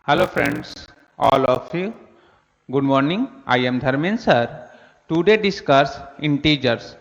Hello friends, all of you. Good morning. I am Dharmen sir. Today discuss integers.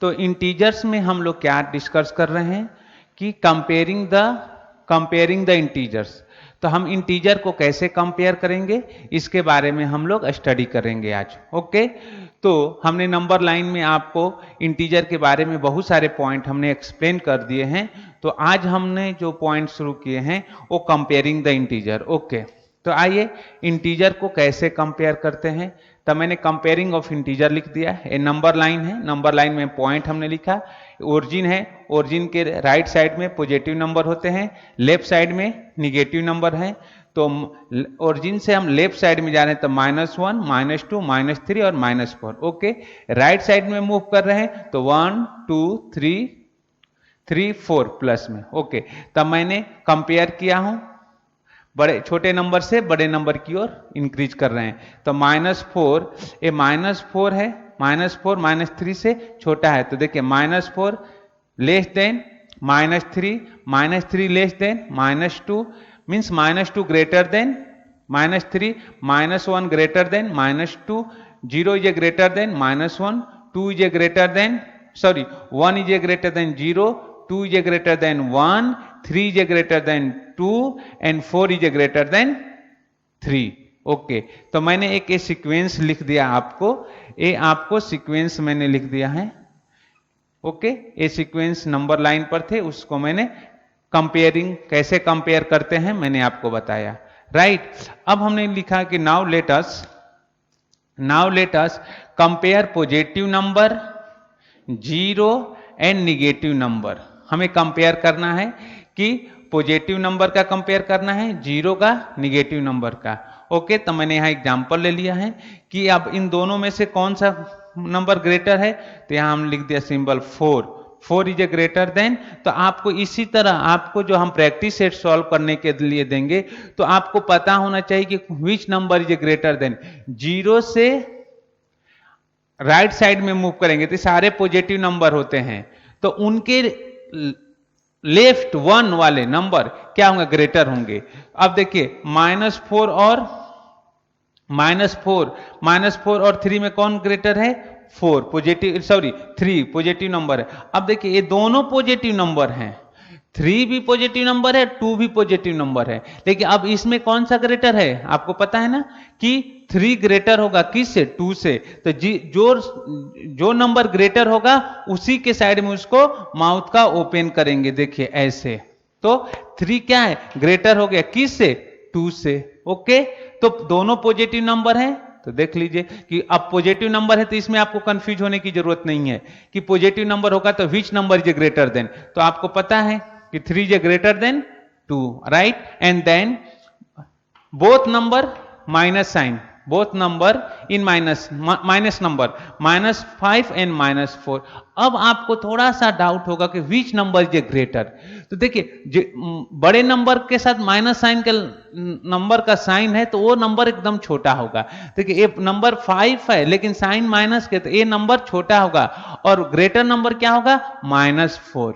तो integers में हम लोग क्या डिस्कस कर रहे हैं कि कंपेयरिंग द इंटीजर्स। तो हम इंटीजर को कैसे कंपेयर करेंगे इसके बारे में हम लोग स्टडी करेंगे आज। ओके, तो हमने नंबर लाइन में आपको इंटीजर के बारे में बहुत सारे पॉइंट हमने एक्सप्लेन कर दिए हैं। तो आज हमने जो पॉइंट शुरू किए हैं वो कंपेयरिंग द इंटीजर। ओके, तो आइए इंटीजर को कैसे कंपेयर करते हैं। तब मैंने कंपेयरिंग ऑफ इंटीजर लिख दिया। ये नंबर लाइन है, नंबर लाइन में पॉइंट हमने लिखा। ओरिजिन है, ओरिजिन के राइट साइड में पॉजिटिव नंबर होते हैं, लेफ्ट साइड में निगेटिव नंबर है। तो ओरिजिन से हम लेफ्ट साइड में जा रहे हैं तो -1, -2, -3 और -4। ओके, राइट साइड में मूव कर रहे हैं तो 1, 2, 3, 4 प्लस में। ओके, तब मैंने कंपेयर किया हूं, बड़े छोटे नंबर से बड़े नंबर की ओर इंक्रीज कर रहे हैं। तो -4, ये -4 है, -4 -3 से छोटा है। तो देखिए -4 less than -3, -3 less than -2, means -2 greater than -3, -1 greater than -2, 0 is a greater then -1, 2 is a greater then 1 is a greater then 0, 2 is a greater than 1, 3 is a greater than 2 and 4 is a greater than 3। Okay, तो मैंने एक ये sequence लिख दिया आपको, ये आपको sequence मैंने लिख दिया है। ओके, ये सीक्वेंस नंबर लाइन पर थे, उसको मैंने कंपेयरिंग कैसे कंपेयर करते हैं मैंने आपको बताया। राइट, अब हमने लिखा कि now let us compare positive number, zero and negative number. हमें कंपेयर करना है कि पॉजिटिव नंबर का कंपेयर करना है, जीरो का, निगेटिव नंबर का। ओके, तो मैंने यहां एग्जांपल ले लिया है कि अब इन दोनों में से कौन सा नंबर ग्रेटर है। तो यहां हम लिख दिया symbol 4 is a greater then. तो आपको इसी तरह आपको जो हम प्रैक्टिस सेट सॉल्व करने के लिए देंगे तो आपको पता होना चाहिए कि which number is a greater then. Zero से राइट साइड में मूव करेंगे तो सारे पॉजिटिव नंबर होते हैं, तो उनके लेफ्ट 1 वाले नंबर क्या होंगे, ग्रेटर होंगे। अब देखिए -4 और 3 में कौन ग्रेटर है, 3 पॉजिटिव नंबर है। अब देखिए ये दोनों पॉजिटिव नंबर हैं, 3 भी पॉजिटिव नंबर है, 2 भी पॉजिटिव नंबर है। लेकिन अब इसमें कौन सा ग्रेटर है, आपको पता है ना कि 3 ग्रेटर होगा किससे, 2 से। तो जो नंबर ग्रेटर होगा उसी के साइड में उसको माउथ का ओपन करेंगे। देखिए ऐसे, तो 3 क्या है, ग्रेटर हो गया किससे, 2 से। ओके, तो दोनों पॉजिटिव नंबर हैं। तो देख लीजिए कि अब पॉजिटिव नंबर है तो इसमें आपको कंफ्यूज होने की जरूरत नहीं है कि पॉजिटिव नंबर होगा तो which number is greater than. तो आपको पता है कि 3 is greater than 2, right? And then both number minus sign, both number in minus number, -5 and -4। अब आपको थोड़ा सा डाउट होगा कि which number is a greater. तो देखिए बड़े नंबर के साथ माइनस साइन का नंबर का साइन है तो वो नंबर एकदम छोटा होगा। देखिए ये नंबर 5 है लेकिन साइन माइनस के, तो ये नंबर छोटा होगा। और ग्रेटर नंबर क्या होगा, -4,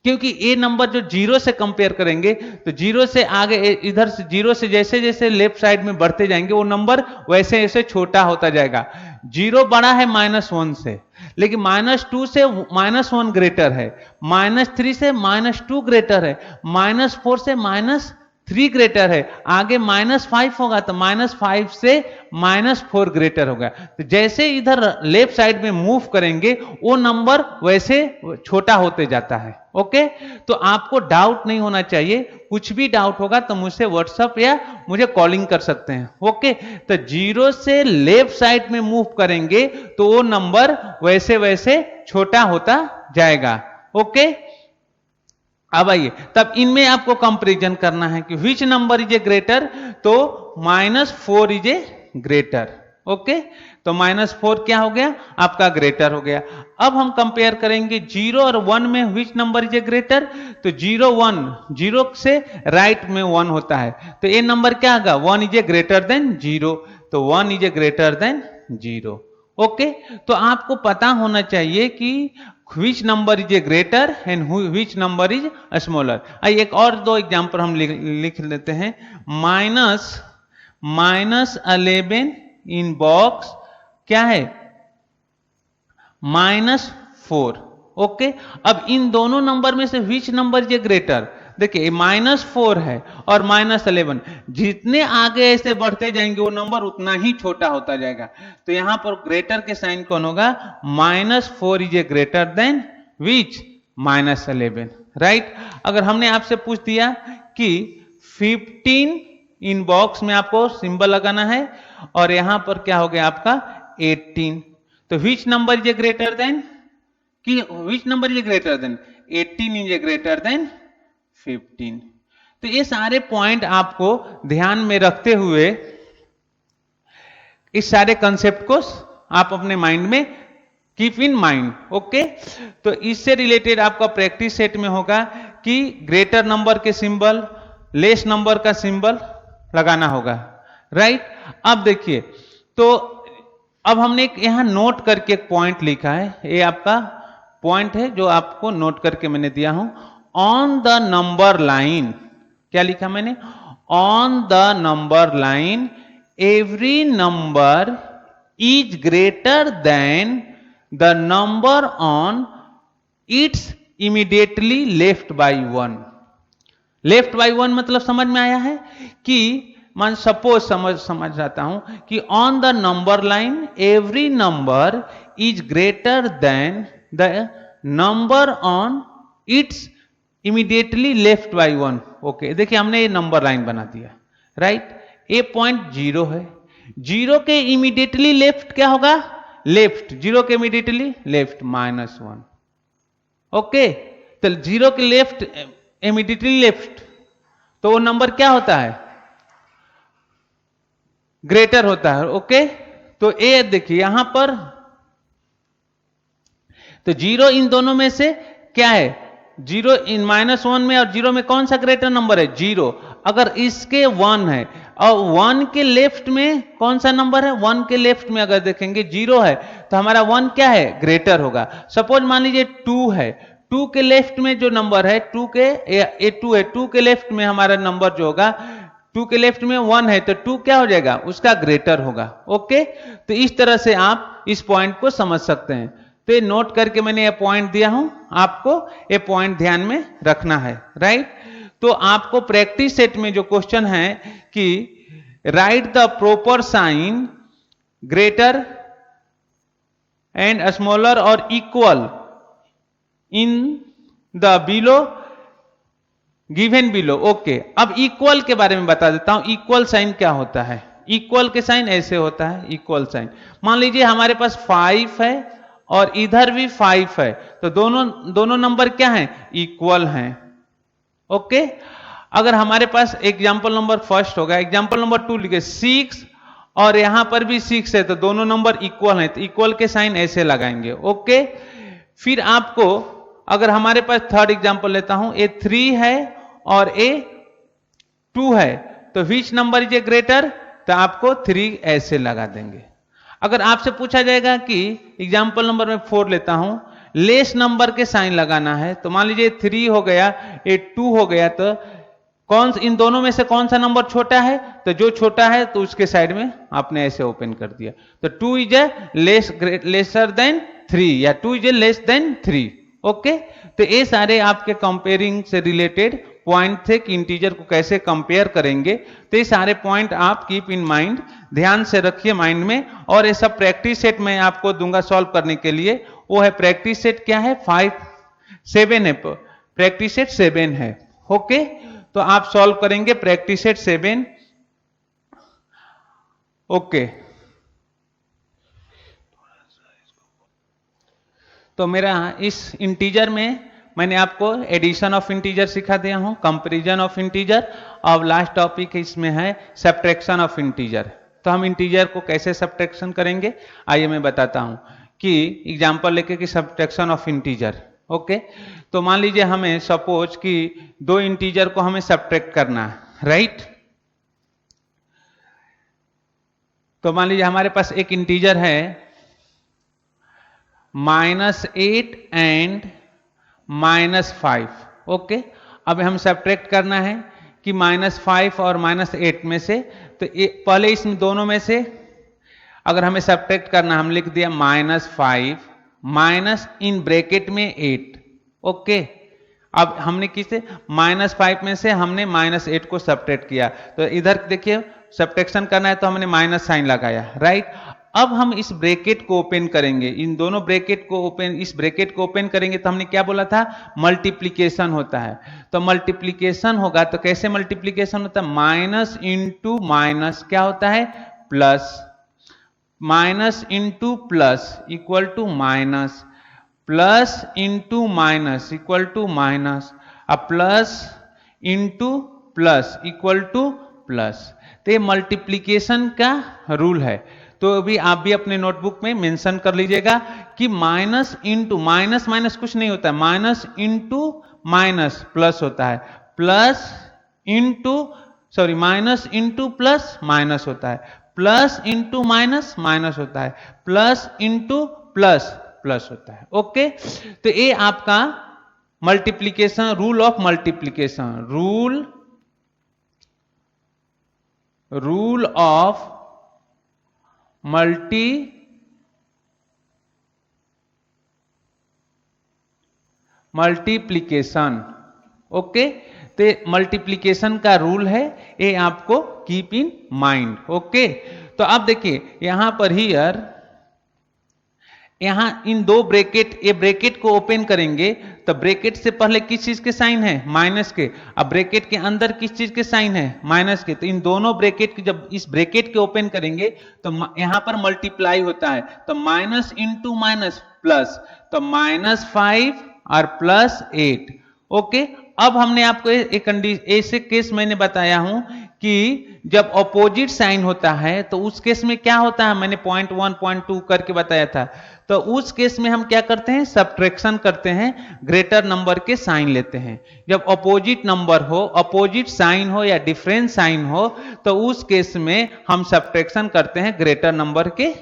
क्योंकि ये नंबर जो जीरो से कंपेयर करेंगे तो जीरो से आगे इधर से जीरो से जैसे जैसे लेफ्ट साइड में बढ़ते जाएंगे वो नंबर वैसे वैसे छोटा होता जाएगा। जीरो बड़ा है -1 से, लेकिन -2 से -1 ग्रेटर है, -3 से -2 ग्रेटर है, -4 से -3 ग्रेटर है, आगे -5 होगा तो -5 से -4 ग्रेटर होगा। तो जैसे इधर लेफ्ट साइड में मूव करेंगे वो नंबर वैसे छोटा होते जाता है। ओके, तो आपको डाउट नहीं होना चाहिए, कुछ भी डाउट होगा तो मुझसे व्हाट्सएप या मुझे कॉलिंग कर सकते हैं। ओके, तो जीरो से लेफ्ट साइड में मूव करेंगे तो वो नंबर वैसे वैसे छोटा होता जाएगा। ओके, अब आइए तब इनमें आपको कंपैरिजन करना है कि which number is a greater. तो -4 इज ए ग्रेटर। ओके, तो -4 क्या हो गया, आपका ग्रेटर हो गया। अब हम कंपेयर करेंगे 0 और 1 में विच नंबर इज ए ग्रेटर। तो 0 1, 0 से राइट में 1 होता है तो ये नंबर क्या होगा, 1 इज ए ग्रेटर देन 0, तो 1 is a greater then 0। Okay, तो आपको पता होना चाहिए कि which number is a greater and which number is a smaller। आइए एक और दो एग्जाम्पल हम लिख लेते हैं। -11 इन बॉक्स क्या है, -4। ओके, अब इन दोनों नंबर में से विच नंबर इज ए ग्रेटर। देखिए -4 है और -11, जितने आगे ऐसे बढ़ते जाएंगे वो नंबर उतना ही छोटा होता जाएगा। तो यहां पर ग्रेटर के साइन कौन होगा, -4 is a greater than which, -11, right. अगर हमने आपसे पूछ दिया कि 15 इन बॉक्स में आपको सिंबल लगाना है और यहां पर क्या हो गया आपका 18, तो which number is a greater than, कि which number is a greater than 18 is a greater than 15। तो ये सारे पॉइंट आपको ध्यान में रखते हुए इस सारे कंसेप्ट को आप अपने माइंड में कीप इन माइंड। ओके, तो इससे रिलेटेड आपका प्रैक्टिस सेट में होगा कि ग्रेटर नंबर के सिंबल, लेस नंबर का सिंबल लगाना होगा, राइट। अब देखिए, तो अब हमने एक यहां नोट करके एक पॉइंट लिखा है, ये आपका पॉइंट है जो आपको नोट करके मैंने दिया हूं। ऑन द नंबर लाइन, क्या लिखा मैंने, on the number line every number is greater than the number on it's immediately left by 1। Left by 1 मतलब समझ में आया है कि मान सपोज समझ जाता हूं कि on the number line every number is greater than the number on it's immediately left by 1। Okay, देखिए हमने ये नंबर लाइन बना दिया, राइट। ए पॉइंट 0 है, 0 के इमीडिएटली लेफ्ट क्या होगा, लेफ्ट, 0 के इमीडिएटली लेफ्ट -1। ओके, तो 0 के लेफ्ट इमीडिएटली लेफ्ट, तो वो नंबर क्या होता है, ग्रेटर होता है। ओके, तो ए देखिए यहां पर, तो 0 इन दोनों में से क्या है, 0 इन -1 में और 0 में कौन सा ग्रेटर नंबर है, 0। अगर इसके 1 है और 1 के लेफ्ट में कौन सा नंबर है, 1 के लेफ्ट में अगर देखेंगे 0 है तो हमारा 1 क्या है, ग्रेटर होगा। सपोज मान लीजिए 2 है, 2 के लेफ्ट में जो नंबर है 2 के, ये 2 है, 2 के लेफ्ट में हमारा नंबर जो होगा, 2 के लेफ्ट में 1 है तो 2 क्या हो जाएगा, उसका ग्रेटर होगा। ओके, तो इस तरह से आप इस पॉइंट को समझ सकते हैं। तो ये नोट करके मैंने ये पॉइंट दिया हूं, आपको ये पॉइंट ध्यान में रखना है, राइट। तो आपको प्रैक्टिस सेट में जो क्वेश्चन है कि write the proper sign greater and smaller और equal in the below given below. Okay, अब इक्वल के बारे में बता देता हूं, इक्वल साइन क्या होता है। इक्वल के साइन ऐसे होता है, इक्वल साइन मान लीजिए हमारे पास 5 है और इधर भी 5 है, तो दोनों नंबर क्या हैं, इक्वल हैं। ओके, अगर हमारे पास एग्जाम्पल नंबर फर्स्ट होगा, एग्जाम्पल नंबर 2 लिखे 6 और यहां पर भी 6 है, तो दोनों नंबर इक्वल हैं, तो इक्वल के साइन ऐसे लगाएंगे। ओके, फिर आपको अगर हमारे पास थर्ड एग्जाम्पल लेता हूं, ए 3 है और ए 2 है, तो which number is a greater, तो आपको 3 ऐसे लगा देंगे। अगर आपसे पूछा जाएगा कि एग्जाम्पल नंबर में 4 लेता हूं, लेस नंबर के साइन लगाना है, तो मान लीजिए 3 हो गया, ये 2 हो गया, तो कौन इन दोनों में से कौन सा नंबर छोटा है, तो जो छोटा है तो उसके साइड में आपने ऐसे ओपन कर दिया, तो 2 इज ए लेसर देन 3 या 2 is a less than 3। Okay, तो ये सारे आपके कंपेयरिंग से रिलेटेड पॉइंट थे कि इंटीजर को कैसे कंपेयर करेंगे। तो ये सारे पॉइंट आप कीप इन माइंड, ध्यान से रखिए माइंड में। और ये सब प्रैक्टिस सेट मैं आपको दूंगा सॉल्व करने के लिए। वो है प्रैक्टिस सेट क्या है, 7 है, प्रैक्टिस सेट 7 है। ओके, तो आप सॉल्व करेंगे प्रैक्टिस सेट 7। ओके, तो मेरा इस इंटीजर में मैंने आपको एडिशन ऑफ इंटीजर सिखा दिया हूं, कंपैरिजन ऑफ इंटीजर, और लास्ट टॉपिक इसमें है सब्ट्रैक्शन ऑफ इंटीजर। तो हम इंटीजर को कैसे सब्ट्रैक्शन करेंगे, आइए मैं बताता हूं कि एग्जांपल लेके कि सब्ट्रैक्शन ऑफ इंटीजर। ओके, तो मान लीजिए हमें सपोज कि 2 इंटीजर को हमें सब्ट्रैक्ट करना है, राइट। तो मान लीजिए हमारे पास एक इंटीजर है -8 एंड -5। ओके, अब हम सब्ट्रैक्ट करना है कि -5 और -8 में से, तो पहले इस दोनों में से अगर हमें सब्ट्रैक्ट करना, हम लिख दिया -5 माइनस इन ब्रैकेट में 8। ओके, अब हमने किसे -5 में से हमने -8 को सब्ट्रैक्ट किया, तो इधर देखिए सब्ट्रैक्शन करना है तो हमने माइनस साइन लगाया, राइट। अब हम इस ब्रैकेट को ओपन करेंगे, इन दोनों ब्रैकेट को ओपन, इस ब्रैकेट को ओपन करेंगे तो हमने क्या बोला था, मल्टीप्लीकेशन होता है। तो मल्टीप्लीकेशन होगा तो कैसे मल्टीप्लीकेशन होता है, माइनस इंटू माइनस क्या होता है, plus, minus into plus equal to minus, plus into minus equal to minus, अब plus into plus equal to plus. तो ये मल्टीप्लीकेशन का रूल है, तो अभी आप भी अपने नोटबुक में मेंशन कर लीजिएगा कि माइनस इंटू माइनस, माइनस कुछ नहीं होता है, माइनस इंटू माइनस प्लस होता है, plus into sorry minus into plus minus होता है, प्लस इंटू माइनस माइनस होता है, प्लस इंटू प्लस प्लस होता है। ओके, तो ये आपका multiplication, rule of multiplication, rule of multiplication. Okay, तो मल्टीप्लीकेशन का रूल है, ये आपको कीप इन माइंड। ओके, तो अब देखिए यहां पर हियर, यहां इन दो ब्रैकेट, ये ब्रैकेट को ओपन करेंगे तो ब्रैकेट से पहले किस चीज के साइन है, माइनस के, अब ब्रैकेट के अंदर किस चीज के साइन है, माइनस के। तो इन दोनों ब्रैकेट के, जब इस ब्रैकेट के ओपन करेंगे तो यहां पर मल्टीप्लाई होता है, तो माइनस इंटू माइनस प्लस, तो -5 और +8। ओके, अब हमने आपको एक ऐसे केस मैंने बताया हूं कि जब अपोजिट साइन होता है तो उस केस में क्या होता है, मैंने 0.1 0.2 करके बताया था। तो उस केस में हम क्या करते हैं, सब्ट्रैक्शन करते हैं, ग्रेटर नंबर के साइन लेते हैं। जब अपोजिट नंबर हो, अपोजिट साइन हो या डिफरेंट साइन हो, तो उस केस में हम सब्ट्रैक्शन करते हैं, ग्रेटर नंबर के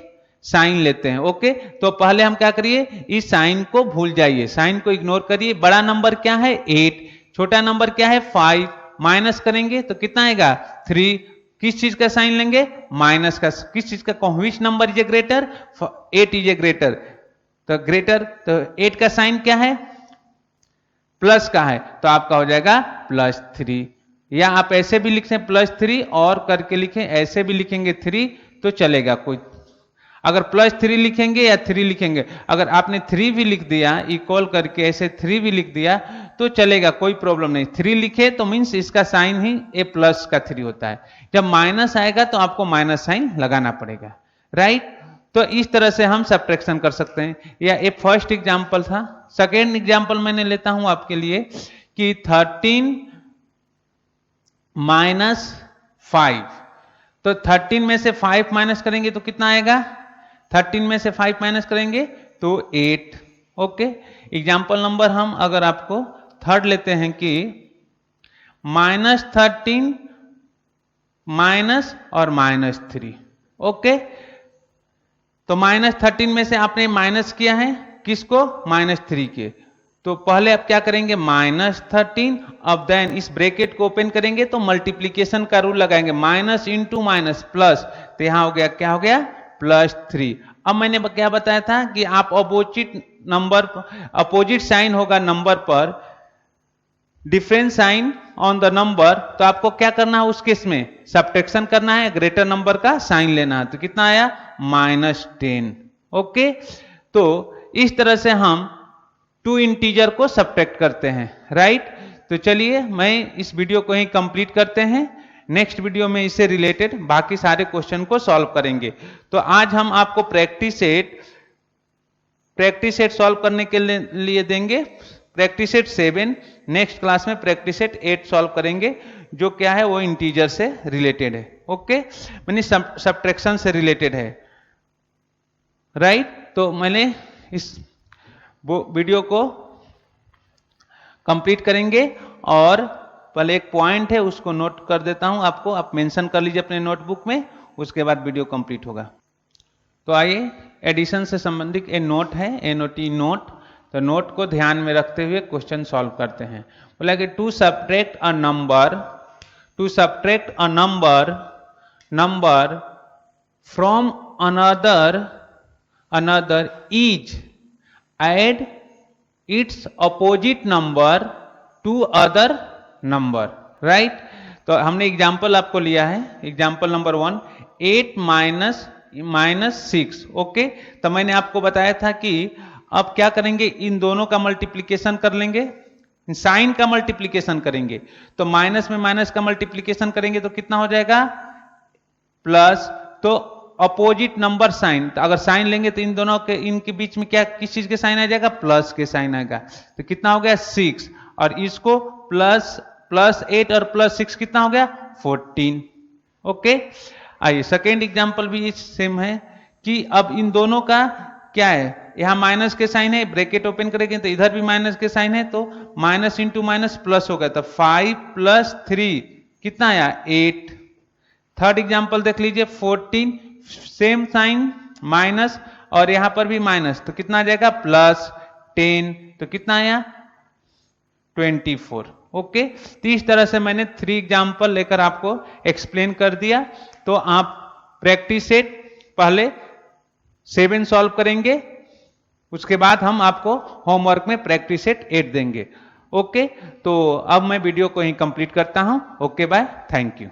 साइन लेते हैं। ओके, तो पहले हम क्या करिए, इस साइन को भूल जाइए, साइन को इग्नोर करिए। बड़ा नंबर क्या है 8, छोटा नंबर क्या है 5, माइनस करेंगे तो कितना आएगा 3, किस चीज का साइन लेंगे, माइनस का। किस चीज का, विच number is a greater, 8 is a greater, तो ग्रेटर, तो 8 का साइन क्या है, प्लस का है, तो आपका हो जाएगा +3। या आप ऐसे भी लिख सकते +3 और करके लिखें, ऐसे भी लिखेंगे 3 तो चलेगा, कोई अगर +3 लिखेंगे या 3 लिखेंगे, अगर आपने 3 भी लिख दिया इक्वल करके, ऐसे 3 भी लिख दिया तो चलेगा, कोई प्रॉब्लम नहीं। 3 लिखे तो मीन्स इसका साइन ही ए प्लस का 3 होता है। जब माइनस आएगा तो आपको माइनस साइन लगाना पड़ेगा, राइट। तो इस तरह से हम सब्ट्रैक्शन कर सकते हैं। या एक फर्स्ट एग्जाम्पल था, सेकेंड एग्जाम्पल मैंने लेता हूं आपके लिए कि 13 - 5, तो 13 में से 5 माइनस करेंगे तो कितना आएगा, 13 में से 5 माइनस करेंगे तो 8। ओके, एग्जाम्पल नंबर हम अगर आपको थर्ड लेते हैं कि -13 माइनस और -3। ओके, तो -13 में से आपने माइनस किया है किसको, -3 के, तो पहले आप क्या करेंगे -13, अब देन इस ब्रैकेट को ओपन करेंगे तो मल्टीप्लीकेशन का रूल लगाएंगे, माइनस इंटू माइनस प्लस, तो यहां हो गया, क्या हो गया +3। अब मैंने क्या बताया था कि आप अपोजिट नंबर, अपोजिट साइन होगा नंबर पर, different sign on the number, तो आपको क्या करना है उस केस में, सब्ट्रैक्शन करना है, ग्रेटर नंबर का साइन लेना है, तो कितना आया -10। ओके, तो इस तरह से हम 2 इंटीजर को सब्ट्रैक्ट करते हैं, राइट। तो चलिए मैं इस वीडियो को ही कंप्लीट करते हैं, नेक्स्ट वीडियो में इससे रिलेटेड बाकी सारे क्वेश्चन को सॉल्व करेंगे। तो आज हम आपको प्रैक्टिस सेट सॉल्व करने के लिए देंगे, प्रैक्टिस सेट 7, नेक्स्ट क्लास में प्रैक्टिस सेट 8 सॉल्व करेंगे, जो क्या है वो इंटीजर से रिलेटेड है। ओके, मैंने सब्ट्रैक्शन से रिलेटेड है, राइट। तो मैंने इस वीडियो को कंप्लीट करेंगे, और पहले एक पॉइंट है उसको नोट कर देता हूं आपको, आप मेंशन कर लीजिए अपने नोटबुक में, उसके बाद वीडियो कंप्लीट होगा। तो आइए एडिशन से संबंधित ए नोट है, एनओटी नोट। तो नोट को ध्यान में रखते हुए क्वेश्चन सॉल्व करते हैं। बोला कि to subtract a number from another is add its opposite number to other number, right? तो हमने एग्जाम्पल आपको लिया है, एग्जाम्पल नंबर 1, 8 माइनस 6। ओके, तो मैंने आपको बताया था कि अब क्या करेंगे, इन दोनों का मल्टीप्लीकेशन कर लेंगे, साइन का मल्टीप्लीकेशन करेंगे। तो माइनस में माइनस का मल्टीप्लीकेशन करेंगे तो कितना हो जाएगा, प्लस। तो अपोजिट नंबर साइन, तो अगर साइन लेंगे तो इन दोनों के, इनके बीच में क्या, किस चीज के साइन आ जाएगा, प्लस के साइन आएगा। तो कितना हो गया 6, और इसको प्लस 8 और प्लस 6 कितना हो गया 14। ओके, आइए सेकेंड एग्जांपल भी सेम है कि अब इन दोनों का क्या है, यहां माइनस के साइन है, ब्रैकेट ओपन करेंगे तो इधर भी माइनस के साइन है, तो माइनस इंटू माइनस प्लस हो गया। तो 5 + 3 कितना आया 8। थर्ड एग्जांपल देख लीजिए, 14, सेम साइन माइनस, और यहां पर भी माइनस, तो कितना आ जाएगा प्लस 10, तो कितना आया 24। ओके, तो इस तरह से मैंने 3 एग्जांपल लेकर आपको एक्सप्लेन कर दिया। तो आप प्रैक्टिस सेट पहले 7 सॉल्व करेंगे, उसके बाद हम आपको होमवर्क में प्रैक्टिस सेट 8 देंगे। ओके, तो अब मैं वीडियो को यहीं कंप्लीट करता हूं। Okay, bye, thank you.